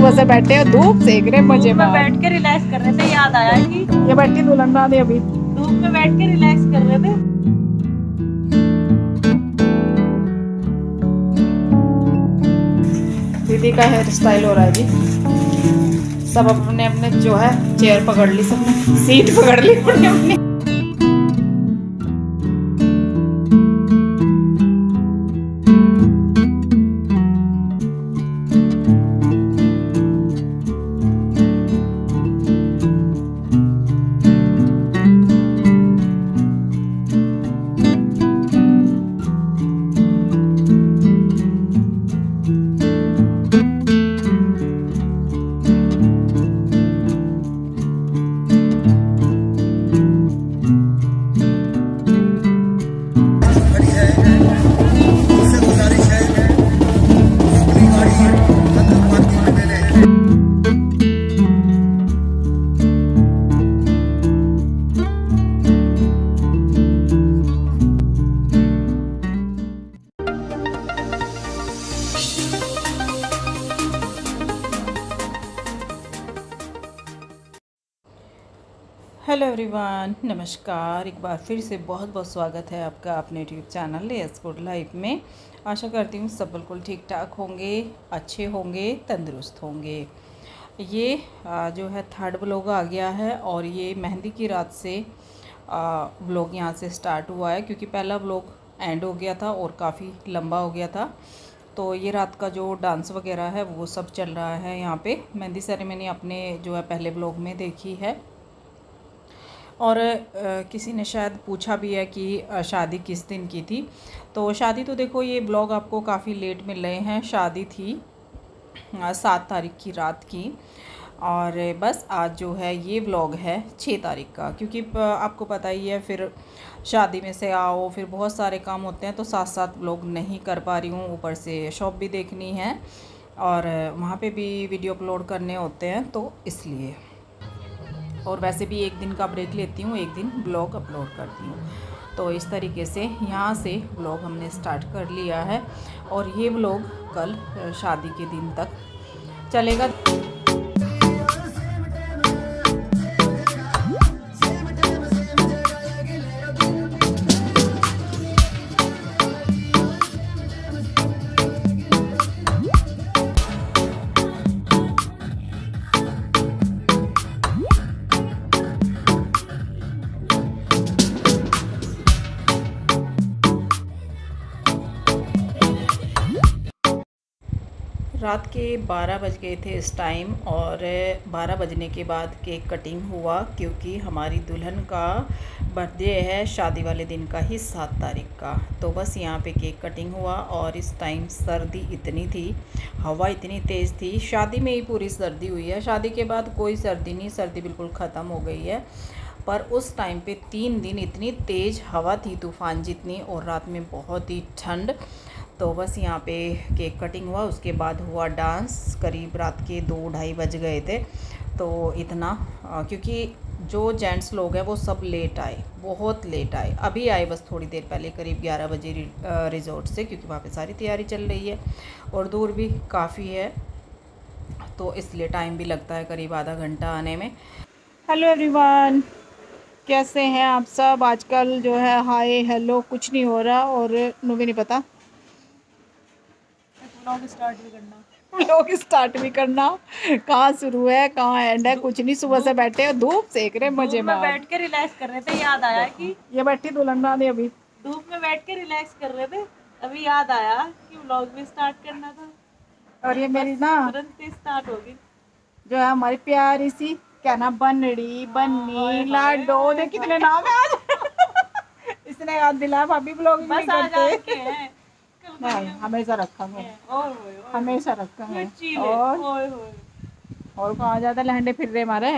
सुबह से बैठे हो, धूप सेक रहे, मजे में बैठ के रिलैक्स कर रहे थे। याद आया कि ये बैठी दुल्हन रानी अभी धूप में बैठ के रिलैक्स कर रहे थे। दीदी का हेयर स्टाइल हो रहा है जी। सब अपने अपने जो है चेयर पकड़ ली, सबने सीट पकड़ ली अपनी अपनी। हेलो एवरीवन, नमस्कार। एक बार फिर से बहुत बहुत स्वागत है आपका अपने YouTube channel S food life में। आशा करती हूँ सब बिल्कुल ठीक ठाक होंगे, अच्छे होंगे, तंदुरुस्त होंगे। ये जो है थर्ड व्लॉग आ गया है और ये मेहंदी की रात से व्लॉग यहाँ से स्टार्ट हुआ है, क्योंकि पहला व्लॉग एंड हो गया था और काफ़ी लंबा हो गया था। तो ये रात का जो डांस वगैरह है वो सब चल रहा है यहाँ पे। मेहंदी सेरेमनी अपने जो है पहले व्लॉग में देखी है, और किसी ने शायद पूछा भी है कि शादी किस दिन की थी। तो शादी तो देखो, ये ब्लॉग आपको काफ़ी लेट मिल रहे हैं। शादी थी 7 तारीख की रात की, और बस आज जो है ये व्लॉग है 6 तारीख का, क्योंकि आपको पता ही है फिर शादी में से आओ, फिर बहुत सारे काम होते हैं, तो साथ साथ व्लॉग नहीं कर पा रही हूँ। ऊपर से शॉप भी देखनी है और वहाँ पे भी वीडियो अपलोड करने होते हैं, तो इसलिए। और वैसे भी एक दिन का ब्रेक लेती हूँ, एक दिन ब्लॉग अपलोड करती हूँ। तो इस तरीके से यहाँ से ब्लॉग हमने स्टार्ट कर लिया है, और ये ब्लॉग कल शादी के दिन तक चलेगा। रात के 12 बज गए थे इस टाइम, और 12 बजने के बाद केक कटिंग हुआ, क्योंकि हमारी दुल्हन का बर्थडे है शादी वाले दिन का ही 7 तारीख का। तो बस यहाँ पे केक कटिंग हुआ, और इस टाइम सर्दी इतनी थी, हवा इतनी तेज़ थी। शादी में ही पूरी सर्दी हुई है, शादी के बाद कोई सर्दी नहीं, सर्दी बिल्कुल ख़त्म हो गई है। पर उस टाइम पे 3 दिन इतनी तेज़ हवा थी, तूफ़ान जितनी, और रात में बहुत ही ठंड। तो बस यहाँ पे केक कटिंग हुआ, उसके बाद हुआ डांस। करीब रात के 2-2:30 बज गए थे। तो इतना क्योंकि जो जेंट्स लोग हैं वो सब लेट आए, बहुत लेट आए। अभी आए बस थोड़ी देर पहले, करीब 11 बजे रिज़ॉर्ट से, क्योंकि वहाँ पे सारी तैयारी चल रही है और दूर भी काफ़ी है, तो इसलिए टाइम भी लगता है करीब आधा घंटा आने में। हेलो एवरीवन, कैसे हैं आप सब? आजकल जो है हाय हेलो कुछ नहीं हो रहा, और नु भी नहीं पता व्लॉग स्टार्ट भी करना, कहाँ शुरू है कहाँ एंड है, कुछ नहीं। सुबह से बैठे हो, धूप सेक रहे, मजे में बैठ के रिलैक्स कर रहे थे। याद आया कि ये बैठी दुल्हन रानी अभी धूप में बैठ के रिलैक्स कर रहे थे। अभी याद आया कि व्लॉग भी स्टार्ट करना था, और ये मेरी ना तुरंत स्टार्ट होगी। जो है हमारी प्यारी सी, क्या ना, बनड़ी, बन्नी, लाडो, देख कितने नाम है आज। इसने याद दिलाया, भाभी ब्लॉग नहीं करते। नहीं, हमेशा रखेंगे, हमेशा रखेंगे। और कहाँ ज़्यादा लहंडे फिर रहे हमारे।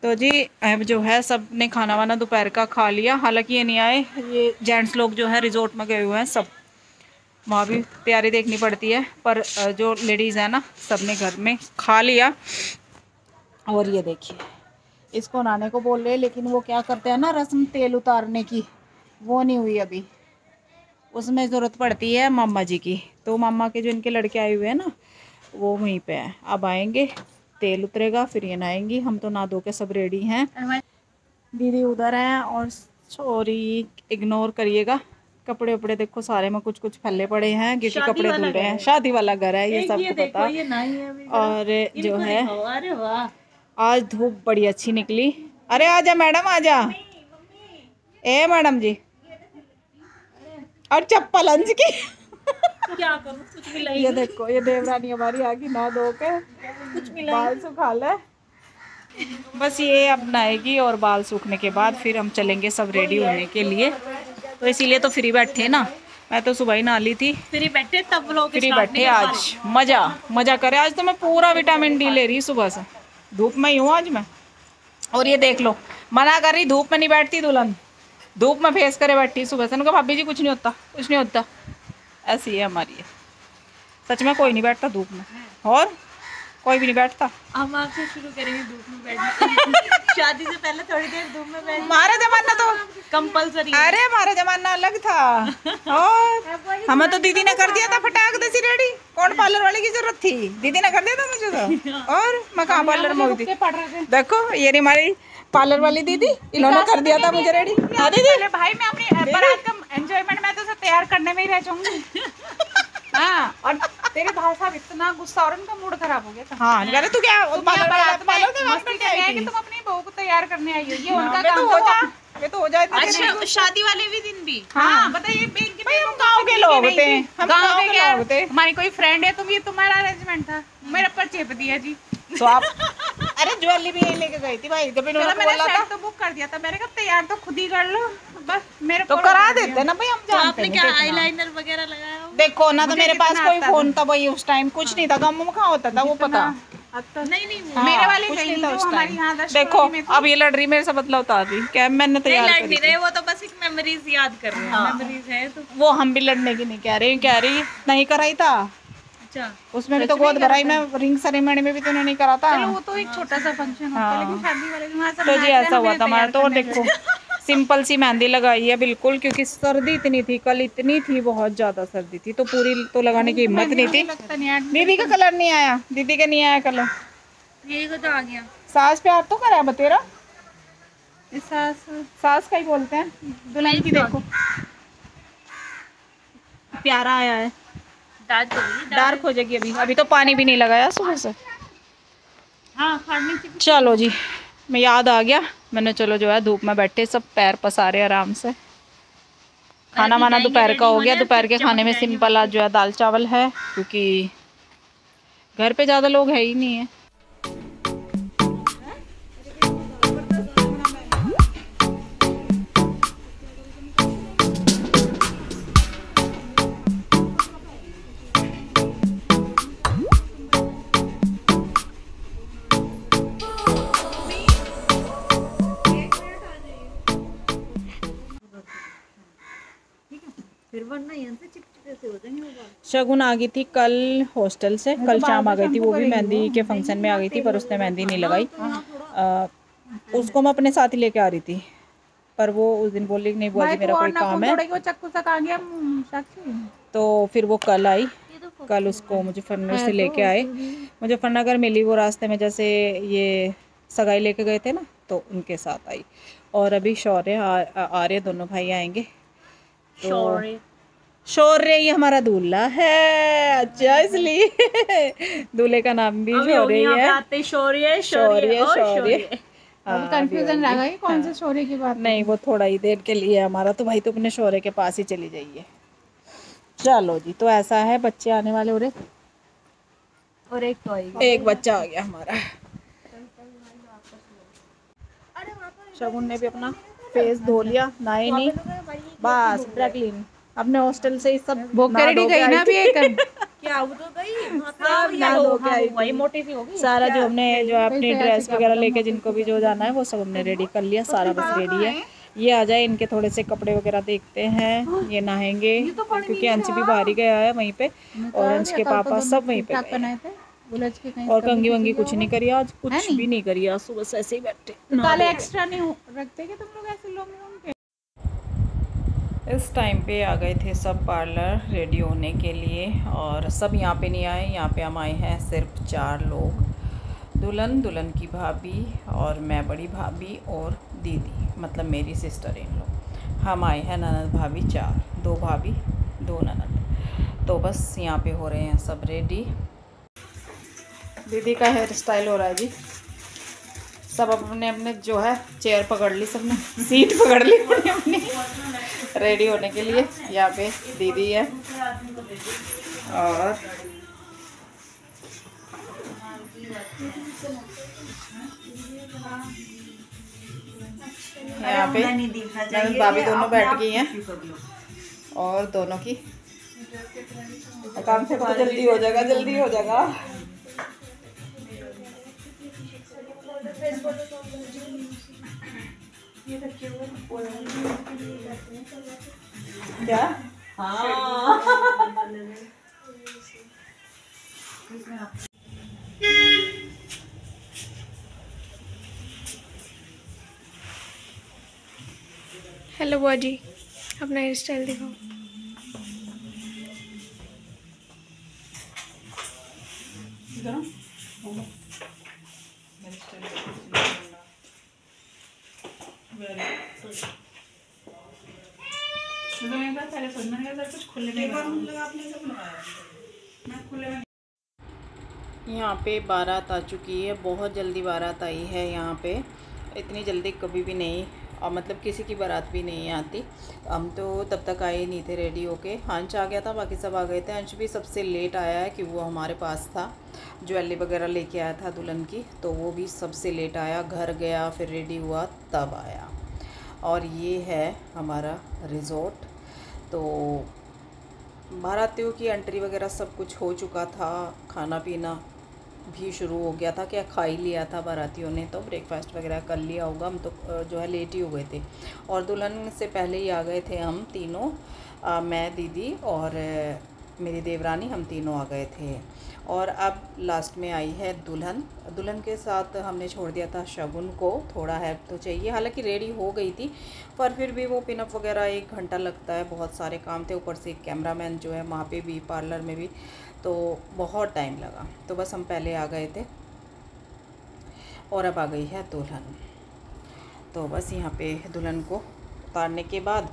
तो जी अब जो है सब ने खाना वाना दोपहर का खा लिया। हालांकि ये नहीं आए, ये जेंट्स लोग जो है रिजॉर्ट में गए हुए हैं सब, वहाँ भी तैयारी देखनी पड़ती है। पर जो लेडीज़ है ना, सब ने घर में खा लिया। और ये देखिए, इसको नाने को बोल रहे हैं, लेकिन वो क्या करते हैं ना, रस्म तेल उतारने की, वो नहीं हुई अभी। उसमें ज़रूरत पड़ती है मामा जी की। तो मामा के जो इनके लड़के आए हुए हैं ना, वो वहीं पे है। अब आएंगे, तेल उतरेगा, फिर ये नहाएंगी। हम तो नहा धो के सब रेडी हैं। दीदी उधर हैं और सॉरी इग्नोर करिएगा। कपड़े उपड़े देखो सारे में कुछ कुछ फैले पड़े हैं क्योंकि कपड़े धुल रहे हैं। शादी वाला घर है ये सबको पता। और जो है आज धूप बड़ी अच्छी निकली। अरे आजा मैडम आजा। ए मैडम जी, और चप्पल अंज की क्या करूं, कुछ भी ये देखो, ये देवरानी हमारी आगे नहा धो के कुछ बाल सुखा ले। बस ये अब नहाएगी और बाल सूखने के बाद फिर हम चलेंगे सब रेडी होने के लिए। तो इसीलिए तो फ्री बैठे ना, मैं तो सुबह ही नहा ली थी। फ्री बैठे तब लोग फ्री बैठे आज मजा करे। आज तो मैं पूरा विटामिन डी ले रही सुबह से, धूप में ही हूँ आज मैं। और ये देख लो, मना कर रही धूप में नहीं बैठती दुल्हन, धूप में फेस करे बैठी सुबह से। उनका भाभी जी कुछ नहीं होता, कुछ नहीं होता, ऐसी है हमारी है। सच में कोई नहीं बैठता धूप में, और कोई भी नहीं बैठता। हम आपसे शुरू करेंगे धूप में बैठना। शादी से पहले थोड़ी देर धूप में बैठना। हमारा जमाना तो कंपलसरी। अरे हमारा जमाना अलग था। और हमें तो दीदी ने कर दिया था फटाक देसी रेडी। कौन पार्लर वाले की जरूरत थी, दीदी ने कर दिया था मुझे तो। और मैं कहाँ पार्लर में हुई थी। देखो ये रही हमारी पार्लर वाली दीदी, इन्होंने कर दिया था मुझे रेडी। हाँ दीदी। भाई मैं अपनी बारात का एंजॉयमेंट में तो सब तैयार करने में ही रह जाऊंगी। हाँ, और तेरे भाई साहब इतना गुस्सा और उनका मूड खराब हो गया था। हाँ अरे तू क्या मस्ती करने आई कि तुम अपनी बहू को तैयार करने आई हो, ये उनका काम हो जा, ये तो हो जाए। अच्छा शादी वाले भी दिन भी। हाँ बताइए, हम गाँव के लोग थे, हम गाँव के लोग थे। हमारी कोई फ्रेंड है, तुम ये तुम्हारा अरेंजमेंट था, मेरे पर चेप दिया जी। तो आप अरे ज्वेलरी भी यही लेके गई थी भाई, जब इन्होंने बोला था तो बुक कर दिया था। मैंने कहा तैयार तो खुद ही कर लो, बस मेरे तो करा देते ना भाई, हम जानते हैं। क्या आईलाइनर वगैरह लगाया? देखो ना, तो मेरे पास कोई फोन था भाई उस टाइम, कुछ नहीं था, गम कहाँ होता था वो पता नहीं मेरे वाले कुछ नहीं नहीं था उस हमारी यहाँ टाइम। देखो अब ये लड़ रही मेरे से, बदला उतार रही क्या मैंने तैयार लड़ नहीं रहे, वो तो बस एक मेमोरीज याद कर रहे हैं। मेमोरीज है तो वो हम भी लड़ने की नहीं कह रही नहीं कराई था। अच्छा उसमें भी तो गोद भराई में, रिंग सेरेमनी में भी तो उन्होंने करा था। चलो वो तो एक छोटा सा फंक्शन होता है, लेकिन शादी वाले दिन तो जी ऐसा हुआ था हमारा। तो देखो सिंपल सी मेहंदी लगाई है बिल्कुल, क्योंकि सर्दी इतनी थी, कल इतनी थी, बहुत ज्यादा सर्दी थी, तो पूरी तो लगाने की हिम्मत नहीं थी। दीदी का कलर नहीं आया, दीदी का नहीं आया कलर, ये तो आ गया। सास प्यार तो करा बतेरा, सास का ही बोलते हैं। दुल्हन की देखो प्यारा आया है, डार्क हो जाएगी अभी। अभी तो पानी भी नहीं लगाया सुबह से। हाँ चलो जी, मैं याद आ गया, मैंने चलो जो है धूप में बैठे सब पैर पसारे आराम से। खाना वाना दोपहर का हो गया। दोपहर के खाने में सिंपल आज जो है दाल चावल है, क्योंकि घर पे ज़्यादा लोग है ही नहीं है। शगुन आ गई थी कल हॉस्टल से, कल शाम आ गई थी, वो भी मेहंदी के फंक्शन में आ गई थी, पर उसने मेहंदी नहीं लगाई। उसको मैं अपने साथ ही लेके आ रही थी, पर वो उस दिन बोली नहीं, बुआ जी मेरा कोई काम है। तो फिर वो कल आई, कल उसको मुजफ्फरनगर से लेके आए। मुजफ्फरनगर मिली वो रास्ते में, जैसे ये सगाई लेके गए थे ना, तो उनके साथ आई। और अभी शौर्य आ रहे, दोनों भाई आएंगे। तो शौर्य ये हमारा दूल्हा है, अच्छा इसलिए दूल्हे का नाम भी शौर्य है। शौर्य कंफ्यूजन रह गई कौन से शौर्य की बात। नहीं, वो थोड़ा ही देर के लिए हमारा, तो भाई तो अपने शौर्य के पास ही चली जाइए। चलो जी, तो ऐसा है, बच्चे आने वाले हो रहे, और एक तो एक बच्चा आ गया हमारा। शगुन ने भी अपना फेस धो लिया, नहाए नहीं, बस ड्राई क्लीन। अपने हॉस्टल से ही सब रेडी गई ना अभी एक क्या वो तो गई, वही मोटी सी होगी। सारा जो हमने जो अपनी ड्रेस वगैरह लेके जिनको भी जो जाना है वो सब हमने रेडी कर लिया, सारा बस रेडी है। ये आ जाए, इनके थोड़े से कपड़े वगैरह देखते हैं। ये नहाएंगे क्योंकि अंश भी बाहर ही गया है वहीं पे, और अंश के पापा सब वहीं पे गए। और कंगी वंगी कुछ नहीं करी आज, कुछ भी नहीं करी आज, सुबह से ऐसे ही बैठे। काले एक्स्ट्रा नहीं रखते कि तुम लोग ऐसे लोग इस टाइम पे आ गए थे सब पार्लर रेडी होने के लिए, और सब यहाँ पे नहीं आए। यहाँ पे हम आए हैं सिर्फ 4 लोग, दुल्हन की भाभी और मैं बड़ी भाभी और दीदी, मतलब मेरी सिस्टर इन लोग। हम आए हैं ननद भाभी 4, 2 भाभी 2 ननद। तो बस यहाँ पे हो रहे हैं सब रेडी। दीदी का हेयर स्टाइल हो रहा है जी। सब अपने अपने जो है चेयर पकड़ ली, सबने सीट पकड़ ली अपनी अपनी रेडी होने के लिए। यहाँ पे दीदी है और यहाँ पे ननद भाभी दोनों बैठ गई हैं, और दोनों की काम से तो जल्दी हो जाएगा, जल्दी हो जाएगा। क्या? हाँ। हेलो बुआ जी, अपना हेयर स्टाइल दिखाओ। यहाँ पे बारात आ चुकी है, बहुत जल्दी बारात आई है। यहाँ पे इतनी जल्दी कभी भी नहीं, और मतलब किसी की बारात भी नहीं आती। हम तो तब तक आए नहीं थे रेडी होके। अंश आ गया था, बाकी सब आ गए थे। अंश भी सबसे लेट आया है कि वो हमारे पास था, ज्वेलरी वगैरह लेके आया था दुल्हन की, तो वो भी सबसे लेट आया। घर गया, फिर रेडी हुआ, तब आया। और ये है हमारा रिज़ॉर्ट। तो बारातियों की एंट्री वगैरह सब कुछ हो चुका था, खाना पीना भी शुरू हो गया था। क्या खा ही लिया था बारातियों ने, तो ब्रेकफास्ट वगैरह कर लिया होगा। हम तो जो है लेट ही हो गए थे, और दुल्हन से पहले ही आ गए थे हम तीनों, मैं, दीदी और मेरी देवरानी, हम तीनों आ गए थे। और अब लास्ट में आई है दुल्हन। दुल्हन के साथ हमने छोड़ दिया था शगुन को, थोड़ा हेल्प तो चाहिए। हालांकि रेडी हो गई थी, पर फिर भी वो पिनअप वगैरह 1 घंटा लगता है, बहुत सारे काम थे। ऊपर से कैमरामैन जो है वहाँ पे भी, पार्लर में भी, तो बहुत टाइम लगा। तो बस हम पहले आ गए थे, और अब आ गई है दुल्हन। तो बस यहाँ पे दुल्हन को उतारने के बाद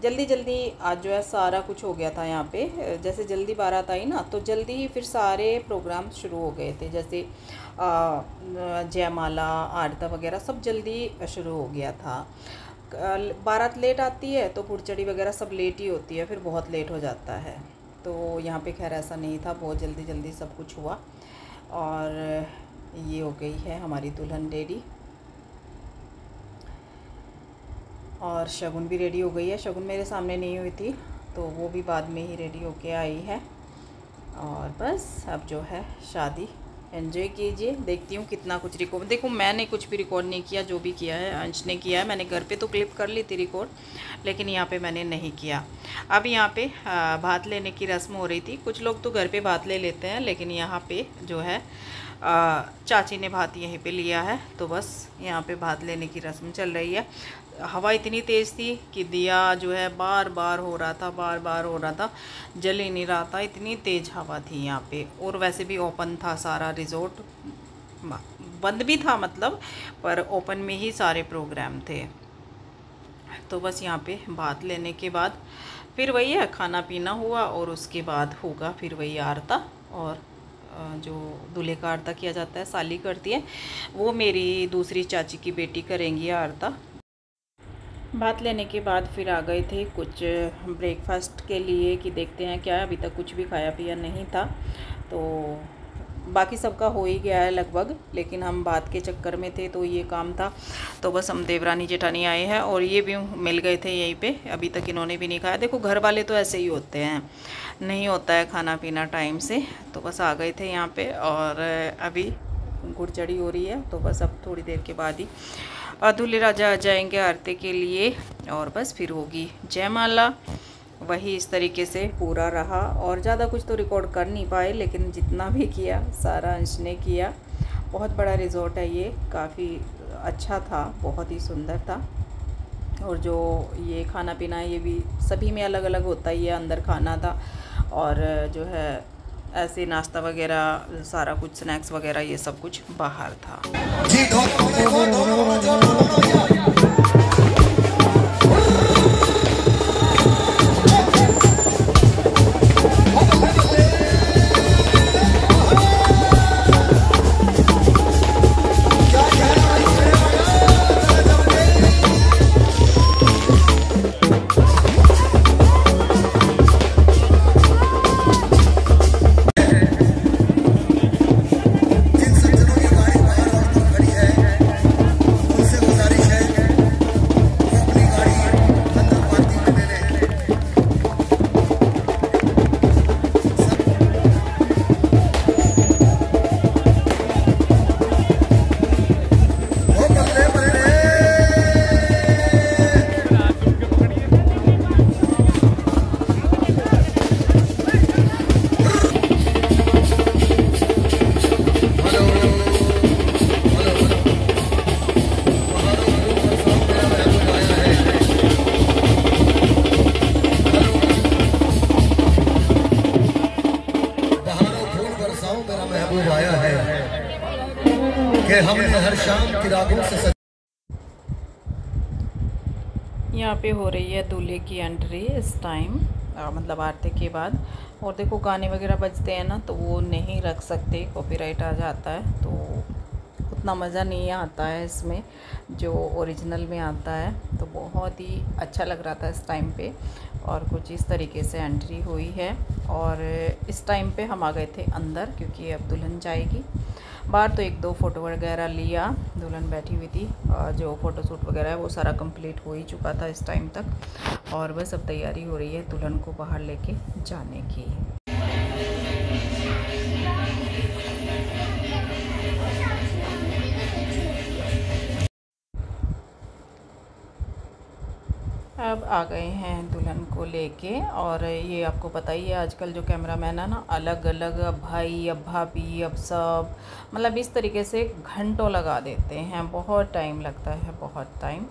जल्दी जल्दी आज जो है सारा कुछ हो गया था यहाँ पे। जैसे जल्दी बारात आई ना, तो जल्दी ही फिर सारे प्रोग्राम शुरू हो गए थे। जैसे जयमाला, आरती वगैरह सब जल्दी शुरू हो गया था। बारात लेट आती है तो फुलचड़ी वगैरह सब लेट ही होती है, फिर बहुत लेट हो जाता है। तो यहाँ पे खैर ऐसा नहीं था, बहुत जल्दी जल्दी सब कुछ हुआ। और ये हो गई है हमारी दुल्हन रेडी, और शगुन भी रेडी हो गई है। शगुन मेरे सामने नहीं हुई थी, तो वो भी बाद में ही रेडी होके आई है। और बस अब जो है शादी एंजॉय कीजिए। देखती हूँ कितना कुछ रिकॉर्ड, देखो मैंने कुछ भी रिकॉर्ड नहीं किया, जो भी किया है अंश ने किया है। मैंने घर पे तो क्लिप कर ली थी रिकॉर्ड, लेकिन यहाँ पे मैंने नहीं किया। अब यहाँ पे भात लेने की रस्म हो रही थी। कुछ लोग तो घर पे भात ले लेते हैं, लेकिन यहाँ पे जो है चाची ने भात यहीं पे लिया है। तो बस यहाँ पे भात लेने की रस्म चल रही है। हवा इतनी तेज़ थी कि दिया जो है बार बार हो रहा था, बार बार हो रहा था, जल ही नहीं रहा था, इतनी तेज़ हवा थी यहाँ पे। और वैसे भी ओपन था सारा रिज़ॉर्ट, बंद भी था मतलब, पर ओपन में ही सारे प्रोग्राम थे। तो बस यहाँ पे भात लेने के बाद फिर वही है, खाना पीना हुआ, और उसके बाद होगा फिर वही आरता। और जो दूल्हे का आरता किया जाता है, साली करती है, वो मेरी दूसरी चाची की बेटी करेंगी आरता। भात लेने के बाद फिर आ गए थे कुछ ब्रेकफास्ट के लिए, कि देखते हैं क्या, अभी तक कुछ भी खाया पिया नहीं था। तो बाकी सबका हो ही गया है लगभग, लेकिन हम बात के चक्कर में थे तो ये काम था। तो बस हम देवरानी जेठानी आए हैं, और ये भी मिल गए थे यहीं पे, अभी तक इन्होंने भी नहीं खाया। देखो घर वाले तो ऐसे ही होते हैं, नहीं होता है खाना पीना टाइम से। तो बस आ गए थे यहाँ पे, और अभी गुड़चड़ी हो रही है। तो बस अब थोड़ी देर के बाद ही दूल्हे राजा आ जाएंगे आरती के लिए, और बस फिर होगी जयमाला। वही इस तरीके से पूरा रहा, और ज़्यादा कुछ तो रिकॉर्ड कर नहीं पाए, लेकिन जितना भी किया सारा अंश ने किया। बहुत बड़ा रिज़ॉर्ट है ये, काफ़ी अच्छा था, बहुत ही सुंदर था। और जो ये खाना पीना है ये भी सभी में अलग अलग होता है। ये अंदर खाना था और जो है ऐसे नाश्ता वगैरह सारा कुछ स्नैक्स वगैरह ये सब कुछ बाहर था। कि हमने हर शाम की रातों से यहाँ पे हो रही है दूल्हे की एंट्री इस टाइम, मतलब आरती के बाद। और देखो गाने वगैरह बजते हैं ना तो वो नहीं रख सकते, कॉपीराइट आ जाता है, तो उतना मज़ा नहीं आता है इसमें जो ओरिजिनल में आता है। तो बहुत ही अच्छा लग रहा था इस टाइम पे। और कुछ इस तरीके से एंट्री हुई है। और इस टाइम पे हम आ गए थे अंदर क्योंकि अब दुल्हन जाएगी बाहर। तो एक दो फ़ोटो वगैरह लिया, दुल्हन बैठी हुई थी, जो फ़ोटोशूट वगैरह है वो सारा कंप्लीट हो ही चुका था इस टाइम तक। और बस अब तैयारी हो रही है दुल्हन को बाहर लेके जाने की। अब आ गए हैं दुल्हन को लेके। और ये आपको पता ही है आजकल जो कैमरामैन है ना, अलग अलग अब भाई अब भाभी अब सब, मतलब इस तरीके से घंटों लगा देते हैं। बहुत टाइम लगता है, बहुत टाइम।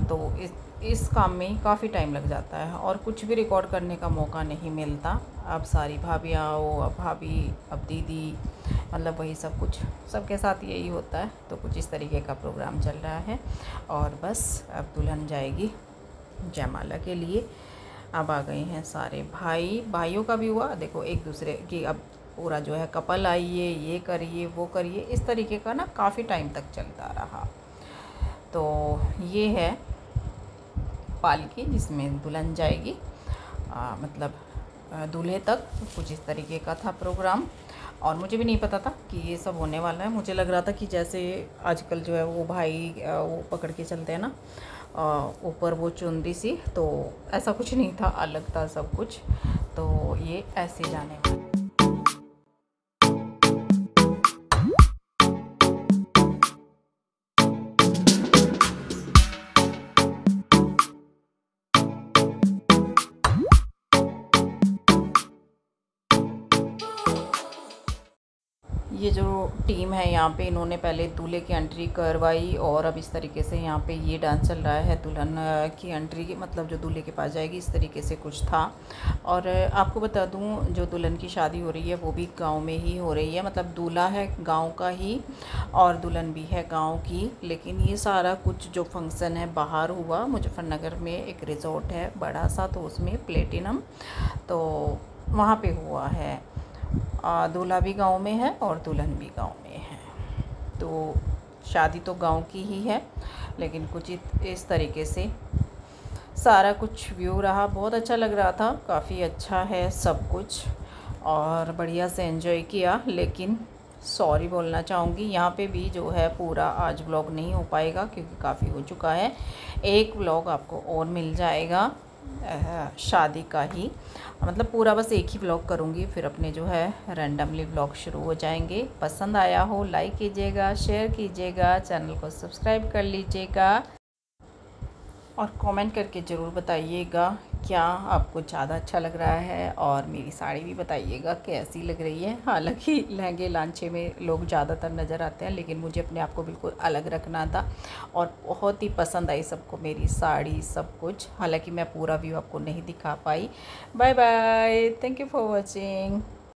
तो इस काम में ही काफ़ी टाइम लग जाता है और कुछ भी रिकॉर्ड करने का मौका नहीं मिलता। अब सारी भाभियाँ आओ, अब भाभी, अब दीदी, मतलब वही सब कुछ सबके साथ यही होता है। तो कुछ इस तरीके का प्रोग्राम चल रहा है। और बस अब दुल्हन जाएगी जयमाला के लिए। अब आ गए हैं सारे भाइयों का भी हुआ, देखो एक दूसरे की अब पूरा जो है कपल आइए, ये करिए वो करिए, इस तरीके का ना काफ़ी टाइम तक चलता रहा। तो ये है पालकी जिसमें दुल्हन जाएगी, मतलब दूल्हे तक। कुछ इस तरीके का था प्रोग्राम और मुझे भी नहीं पता था कि ये सब होने वाला है। मुझे लग रहा था कि जैसे आजकल जो है वो भाई वो पकड़ के चलते हैं ना ऊपर वो चुनरी सी, तो ऐसा कुछ नहीं था, अलग था सब कुछ। तो ये ऐसे जाने वाला। ये जो टीम है यहाँ पे, इन्होंने पहले दूल्हे की एंट्री करवाई और अब इस तरीके से यहाँ पे ये डांस चल रहा है दुल्हन की एंट्री की, मतलब जो दूल्हे के पास जाएगी, इस तरीके से कुछ था। और आपको बता दूँ जो दुल्हन की शादी हो रही है वो भी गांव में ही हो रही है, मतलब दूल्हा है गांव का ही और दुल्हन भी है गांव की। लेकिन ये सारा कुछ जो फंक्शन है बाहर हुआ, मुजफ्फरनगर में एक रिज़ॉर्ट है बड़ा सा, तो उसमें प्लेटिनम, तो वहाँ पे हुआ है। दूल्हा भी गांव में है और दुल्हन भी गांव में है। तो शादी तो गांव की ही है, लेकिन कुछ इस तरीके से सारा कुछ व्यू रहा। बहुत अच्छा लग रहा था, काफ़ी अच्छा है सब कुछ और बढ़िया से एंजॉय किया। लेकिन सॉरी बोलना चाहूँगी, यहाँ पे भी जो है पूरा आज व्लॉग नहीं हो पाएगा क्योंकि काफ़ी हो चुका है। एक व्लॉग आपको और मिल जाएगा शादी का ही, मतलब पूरा बस एक ही व्लॉग करूँगी, फिर अपने जो है रैंडमली व्लॉग शुरू हो जाएंगे। पसंद आया हो लाइक कीजिएगा, शेयर कीजिएगा, चैनल को सब्सक्राइब कर लीजिएगा। और कमेंट करके ज़रूर बताइएगा क्या आपको ज़्यादा अच्छा लग रहा है, और मेरी साड़ी भी बताइएगा कैसी लग रही है। हालांकि लहंगे लांचे में लोग ज़्यादातर नज़र आते हैं, लेकिन मुझे अपने आप को बिल्कुल अलग रखना था और बहुत ही पसंद आई सबको मेरी साड़ी सब कुछ। हालांकि मैं पूरा व्यू आपको नहीं दिखा पाई। Bye bye, thank you for watching.